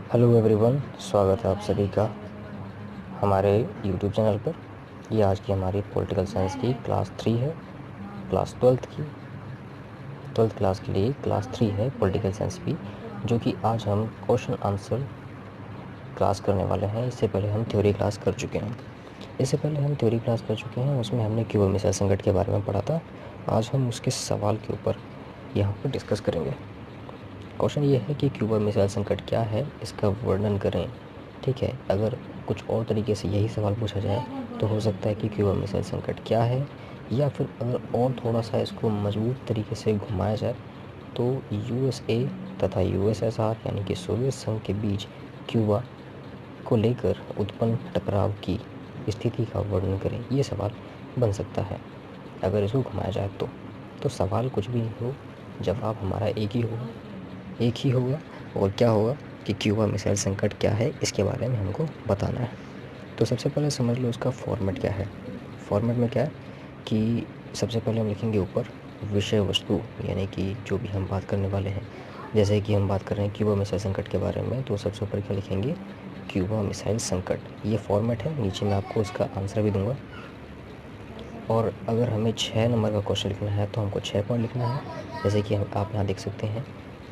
Hello everyone, स्वागत है आप सभी का हमारे यूट्यूब चैनल पर। ये आज की हमारी पॉलिटिकल साइंस की क्लास 3 है, क्लास 12th क्लास के लिए क्लास 3 है पॉलिटिकल साइंस की, जो कि आज हम क्वेश्चन आंसर क्लास करने वाले हैं। इससे पहले हम थ्योरी क्लास कर चुके हैं। उसमें हमने क्यूबा मिसाइल संकट के बारे में पढ़ा था। आज हम उसके सवाल के ऊपर यहाँ पर डिस्कस करेंगे। क्वेश्चन ये है कि क्यूबा मिसाइल संकट क्या है, इसका वर्णन करें। ठीक है, अगर कुछ और तरीके से यही सवाल पूछा जाए तो हो सकता है कि क्यूबा मिसाइल संकट क्या है, या फिर अगर और थोड़ा सा इसको मजबूत तरीके से घुमाया जाए तो यूएसए तथा यूएसएसआर यानी कि सोवियत संघ के बीच क्यूबा को लेकर उत्पन्न टकराव की स्थिति का वर्णन करें। ये सवाल बन सकता है अगर इसको घुमाया जाए तो सवाल कुछ भी हो, जवाब हमारा एक ही होगा। और क्या होगा कि क्यूबा मिसाइल संकट क्या है, इसके बारे में हमको बताना है। तो सबसे पहले समझ लो उसका फॉर्मेट क्या है। फॉर्मेट में क्या है कि सबसे पहले हम लिखेंगे ऊपर विषय वस्तु, यानी कि जो भी हम बात करने वाले हैं। जैसे कि हम बात कर रहे हैं क्यूबा मिसाइल संकट के बारे में, तो सबसे ऊपर क्या लिखेंगे, क्यूबा मिसाइल संकट। ये फॉर्मेट है। नीचे मैं आपको इसका आंसर भी दूंगा। और अगर हमें 6 नंबर का क्वेश्चन लिखना है तो हमको 6 पॉइंट लिखना है। जैसे कि आप यहाँ देख सकते हैं,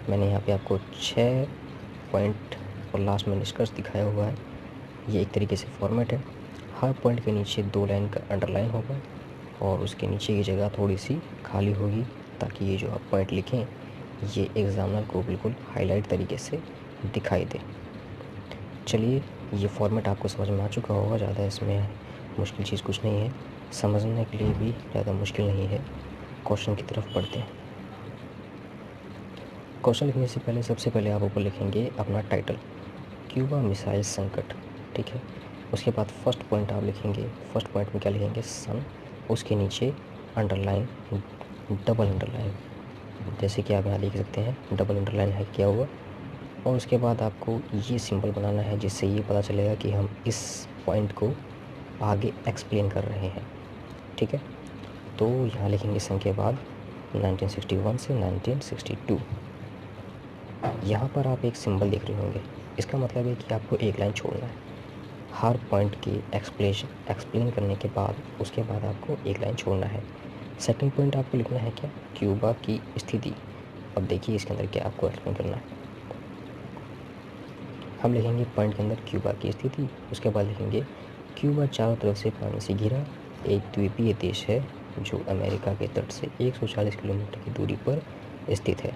मैंने यहाँ पे आपको 6 पॉइंट और लास्ट में निष्कर्ष दिखाया हुआ है। ये एक तरीके से फॉर्मेट है। हर पॉइंट के नीचे 2 लाइन का अंडरलाइन होगा और उसके नीचे की जगह थोड़ी सी खाली होगी, ताकि ये जो आप पॉइंट लिखें ये एग्जामिनर को बिल्कुल हाईलाइट तरीके से दिखाई दे। चलिए, ये फॉर्मेट आपको समझ में आ चुका होगा। ज़्यादा इसमें मुश्किल चीज़ कुछ नहीं है, समझने के लिए भी ज़्यादा मुश्किल नहीं है। क्वेश्चन की तरफ बढ़ते हैं। क्वेश्चन लिखने से पहले सबसे पहले आप ऊपर लिखेंगे अपना टाइटल, क्यूबा मिसाइल संकट। ठीक है, उसके बाद फर्स्ट पॉइंट आप लिखेंगे। फर्स्ट पॉइंट में क्या लिखेंगे, सन। उसके नीचे अंडरलाइन, डबल अंडरलाइन, जैसे कि आप यहाँ देख सकते हैं डबल अंडरलाइन है किया हुआ। और उसके बाद आपको ये सिंबल बनाना है, जिससे ये पता चलेगा कि हम इस पॉइंट को आगे एक्सप्लेन कर रहे हैं। ठीक है, तो यहाँ लिखेंगे सन के बाद 1961 से 1962। यहाँ पर आप एक सिंबल देख रहे होंगे, इसका मतलब है कि आपको एक लाइन छोड़ना है। हर पॉइंट की एक्सप्लेन करने के बाद उसके बाद आपको एक लाइन छोड़ना है। सेकंड पॉइंट आपको लिखना है क्या, क्यूबा की स्थिति। अब देखिए इसके अंदर क्या आपको एक्सप्लेन करना है। हम लिखेंगे पॉइंट के अंदर क्यूबा की स्थिति। उसके बाद लिखेंगे क्यूबा चारों तरफ से पानी से घिरा एक द्वीपीय देश है जो अमेरिका के तट से 140 किलोमीटर की दूरी पर स्थित है।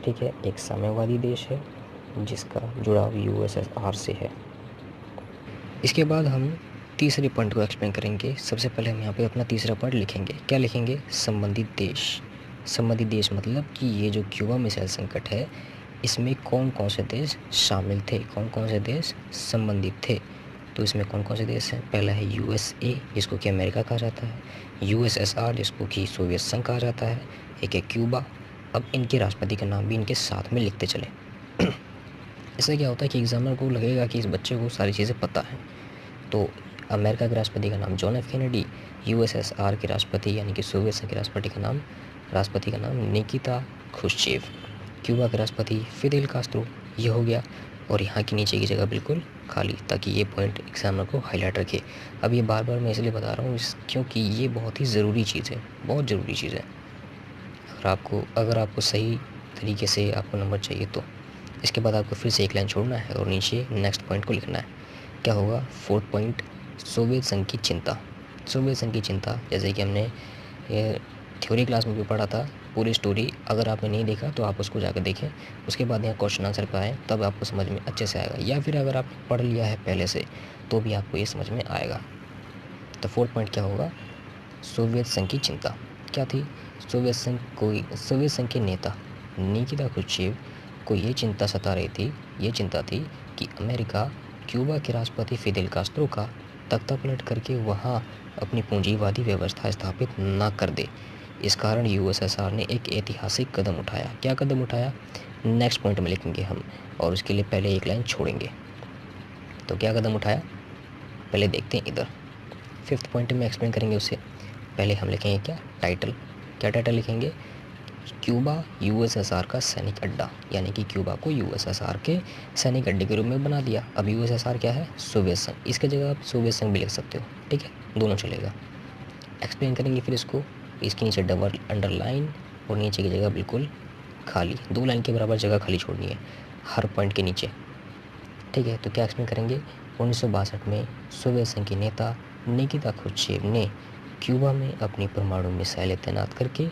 ठीक है, एक साम्यवादी देश है जिसका जुड़ाव यूएसएसआर से है। इसके बाद हम तीसरे पॉइंट को एक्सप्लेन करेंगे। सबसे पहले हम यहाँ पे अपना तीसरा पॉइंट लिखेंगे। क्या लिखेंगे, संबंधित देश। संबंधित देश मतलब कि ये जो क्यूबा मिसाइल संकट है, इसमें कौन कौन से देश शामिल थे, कौन कौन से देश संबंधित थे। तो इसमें कौन कौन से देश हैं, पहला है यूएसए जिसको कि अमेरिका कहा जाता है, यूएसएसआर जिसको कि सोवियत संघ कहा जाता है, एक है क्यूबा। अब इनके राष्ट्रपति का नाम भी इनके साथ में लिखते चले। इससे क्या होता है कि एग्जामिनर को लगेगा कि इस बच्चे को सारी चीज़ें पता हैं। तो अमेरिका के राष्ट्रपति का नाम जॉन एफ कैनेडी, यूएसएसआर के राष्ट्रपति यानी कि सोवियत संघ के राष्ट्रपति का नाम निकिता खुश्चेव, क्यूबा के राष्ट्रपति फिदेल कास्त्रो। ये हो गया। और यहाँ की नीचे की जगह बिल्कुल खाली, ताकि ये पॉइंट एग्जामिनर को हाईलाइट रखे। अब ये बार बार मैं इसलिए बता रहा हूँ क्योंकि ये बहुत ही ज़रूरी चीज़ है, बहुत ज़रूरी चीज़ है। अगर आपको सही तरीके से आपको नंबर चाहिए तो इसके बाद आपको फिर से एक लाइन छोड़ना है और नीचे नेक्स्ट पॉइंट को लिखना है। क्या होगा, फोर्थ पॉइंट, सोवियत संघ की चिंता। सोवियत संघ की चिंता, जैसे कि हमने ये थ्योरी क्लास में भी पढ़ा था। पूरी स्टोरी अगर आपने नहीं देखा तो आप उसको जाकर देखें। उसके बाद यहाँ क्वेश्चन आंसर पर आए तब आपको समझ में अच्छे से आएगा, या फिर अगर आप पढ़ लिया है पहले से तो भी आपको ये समझ में आएगा। तो फोर्थ पॉइंट क्या होगा, सोवियत संघ की चिंता क्या थी। सोवियत संघ के नेता निकिता खुश्चेव को ये चिंता सता रही थी, ये चिंता थी कि अमेरिका क्यूबा के राष्ट्रपति फिदेल कास्त्रो का तख्ता पलट करके वहाँ अपनी पूंजीवादी व्यवस्था स्थापित ना कर दे। इस कारण यूएसएसआर ने एक ऐतिहासिक कदम उठाया। क्या कदम उठाया, नेक्स्ट पॉइंट में लिखेंगे हम, और उसके लिए पहले एक लाइन छोड़ेंगे। तो क्या कदम उठाया, पहले देखते हैं इधर। फिफ्थ पॉइंट में एक्सप्लेन करेंगे उससे पहले हम लिखेंगे क्या, टाइटल। क्या टाइटल लिखेंगे, क्यूबा यूएसएसआर का सैनिक अड्डा, यानी कि क्यूबा को यूएसएसआर के सैनिक अड्डे के रूप में बना दिया। अब यूएसएसआर क्या है? सोवियत संघ। इसके जगह आप सोवियत संघ भी लिख सकते हो, ठीक है, दोनों चलेगा। एक्सप्लेन करेंगे फिर इसको। इसके नीचे डबल अंडरलाइन और नीचे की जगह बिल्कुल खाली, 2 लाइन के बराबर जगह खाली छोड़नी है हर पॉइंट के नीचे, ठीक है। तो क्या एक्सप्लेन करेंगे? 1962 में सोवियत संघ के नेता निकिता क्रुश्चेव ने क्यूबा में अपनी परमाणु मिसाइलें तैनात करके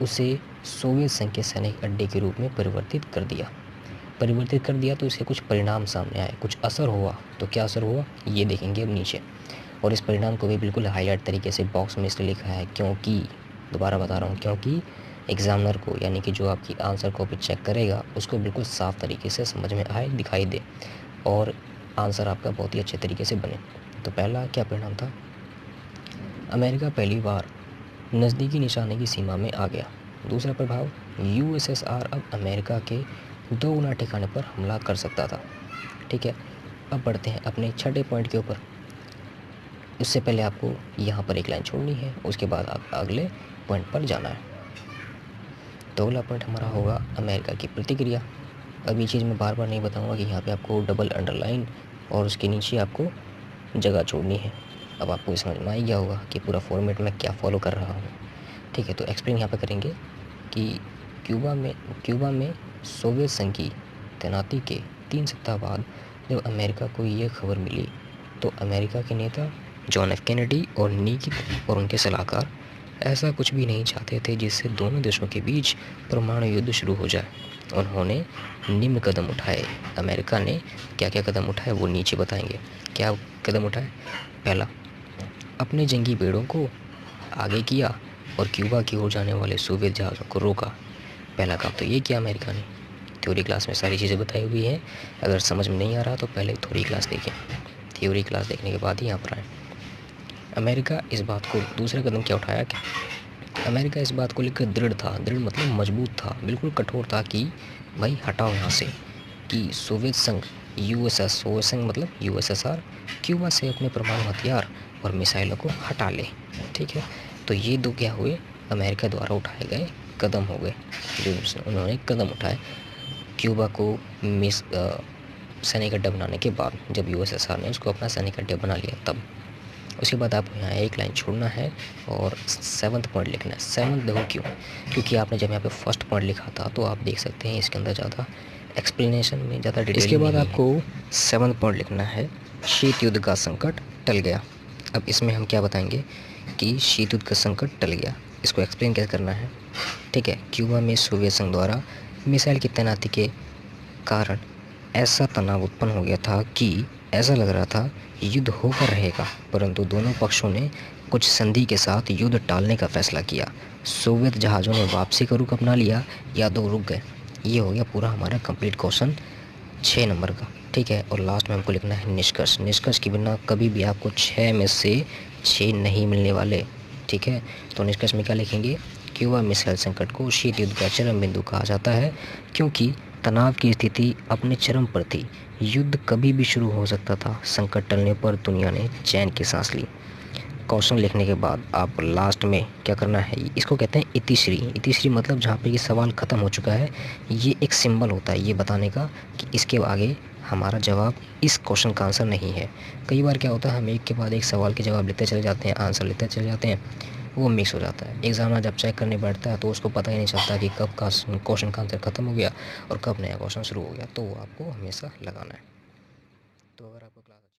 उसे सोवियत संघ के सैनिक अड्डे के रूप में परिवर्तित कर दिया। तो इसके कुछ परिणाम सामने आए, कुछ असर हुआ। तो क्या असर हुआ ये देखेंगे अब नीचे। और इस परिणाम को भी बिल्कुल हाईलाइट तरीके से बॉक्स में इसलिए लिखा है क्योंकि, दोबारा बता रहा हूँ, क्योंकि एग्जामिनर को, यानी कि जो आपकी आंसर कॉपी चेक करेगा, उसको बिल्कुल साफ तरीके से समझ में आए, दिखाई दे और आंसर आपका बहुत ही अच्छे तरीके से बने। तो पहला क्या परिणाम था? अमेरिका पहली बार नज़दीकी निशाने की सीमा में आ गया। दूसरा प्रभाव, यूएसएसआर अब अमेरिका के 2 गुना ठिकाने पर हमला कर सकता था, ठीक है। अब बढ़ते हैं अपने छठे पॉइंट के ऊपर। इससे पहले आपको यहाँ पर एक लाइन छोड़नी है, उसके बाद आप अगले पॉइंट पर जाना है। तो अगला पॉइंट हमारा होगा अमेरिका की प्रतिक्रिया। अब ये चीज़ मैं बार बार नहीं बताऊंगा कि यहाँ पे आपको डबल अंडरलाइन और उसके नीचे आपको जगह छोड़नी है। अब आपको समझ में आ ही गया होगा कि पूरा फॉर्मेट मैं क्या फॉलो कर रहा हूँ, ठीक है। तो एक्सप्लेन यहाँ पे करेंगे कि क्यूबा में सोवियत संघ की तैनाती के 3 सप्ताह बाद जब अमेरिका को ये खबर मिली तो अमेरिका के नेता जॉन एफ कैनेडी और निकिता और उनके सलाहकार ऐसा कुछ भी नहीं चाहते थे जिससे दोनों देशों के बीच परमाणु युद्ध शुरू हो जाए। उन्होंने निम्न कदम उठाए। अमेरिका ने क्या क्या कदम उठाए वो नीचे बताएंगे। क्या कदम उठाए? पहला, अपने जंगी बेड़ों को आगे किया और क्यूबा की ओर जाने वाले सोवियत जहाज़ों को रोका। पहला काम तो ये किया अमेरिका ने। थ्योरी क्लास में सारी चीज़ें बताई हुई हैं, अगर समझ में नहीं आ रहा तो पहले थ्योरी क्लास देखें। थ्योरी क्लास देखने के बाद ही यहाँ पर आए। अमेरिका इस बात को, दूसरा कदम क्या उठाया कि अमेरिका इस बात को लेकर दृढ़ था, दृढ़ मतलब मजबूत था, बिल्कुल कठोर था कि भाई हटाओ यहाँ से, कि सोवियत संघ सोवियत संघ मतलब यूएसएसआर क्यूबा से अपने परमाणु हथियार और मिसाइलों को हटा ले, ठीक है। तो ये 2 क्या हुए? अमेरिका द्वारा उठाए गए कदम हो गए, जो उन्होंने कदम उठाए क्यूबा को सैनिक अड्डा बनाने के बाद, जब यूएसएसआर ने उसको अपना सैनिक अड्डा बना लिया तब। उसके बाद आपको यहाँ एक लाइन छोड़ना है और 7th पॉइंट लिखना है। 7th देखो क्यों? क्योंकि आपने जब यहाँ पे फर्स्ट पॉइंट लिखा था तो आप देख सकते हैं इसके अंदर ज़्यादा एक्सप्लेनेशन में ज़्यादा डिटेल। इसके बाद आपको 7th पॉइंट लिखना है, शीत युद्ध का संकट टल गया। अब इसमें हम क्या बताएंगे कि शीत युद्ध का संकट टल गया, इसको एक्सप्लेन कैसे करना है, ठीक है। क्यूबा में सोवियत संघ द्वारा मिसाइल की तैनाती के कारण ऐसा तनाव उत्पन्न हो गया था कि ऐसा लग रहा था युद्ध होकर रहेगा, परंतु दोनों पक्षों ने कुछ संधि के साथ युद्ध टालने का फैसला किया। सोवियत जहाज़ों ने वापसी का रुख अपना लिया या तो रुक गए। ये हो गया पूरा हमारा कंप्लीट क्वेश्चन 6 नंबर का, ठीक है। और लास्ट में हमको लिखना है निष्कर्ष। निष्कर्ष के बिना कभी भी आपको 6 में से 6 नहीं मिलने वाले, ठीक है। तो निष्कर्ष में क्या लिखेंगे? क्यूबा मिसाइल संकट को शीत युद्ध का चरम बिंदु कहा जाता है क्योंकि तनाव की स्थिति अपने चरम पर थी। युद्ध कभी भी शुरू हो सकता था। संकट टलने पर दुनिया ने चैन की सांस ली। क्वेश्चन लिखने के बाद आप लास्ट में क्या करना है, इसको कहते हैं इतिश्री। इतिश्री मतलब जहाँ पे ये सवाल ख़त्म हो चुका है, ये एक सिंबल होता है ये बताने का कि इसके आगे हमारा जवाब इस क्वेश्चन का आंसर नहीं है। कई बार क्या होता है, हम एक के बाद एक सवाल के जवाब लेते चले जाते हैं, आंसर लेते चले जाते हैं, वो मिक्स हो जाता है। एग्जामिनर जब चेक करने बैठता है तो उसको पता ही नहीं चलता कि कब का क्वेश्चन का आंसर ख़त्म हो गया और कब नया क्वेश्चन शुरू हो गया। तो वो आपको हमेशा लगाना है। तो अगर आपको क्लास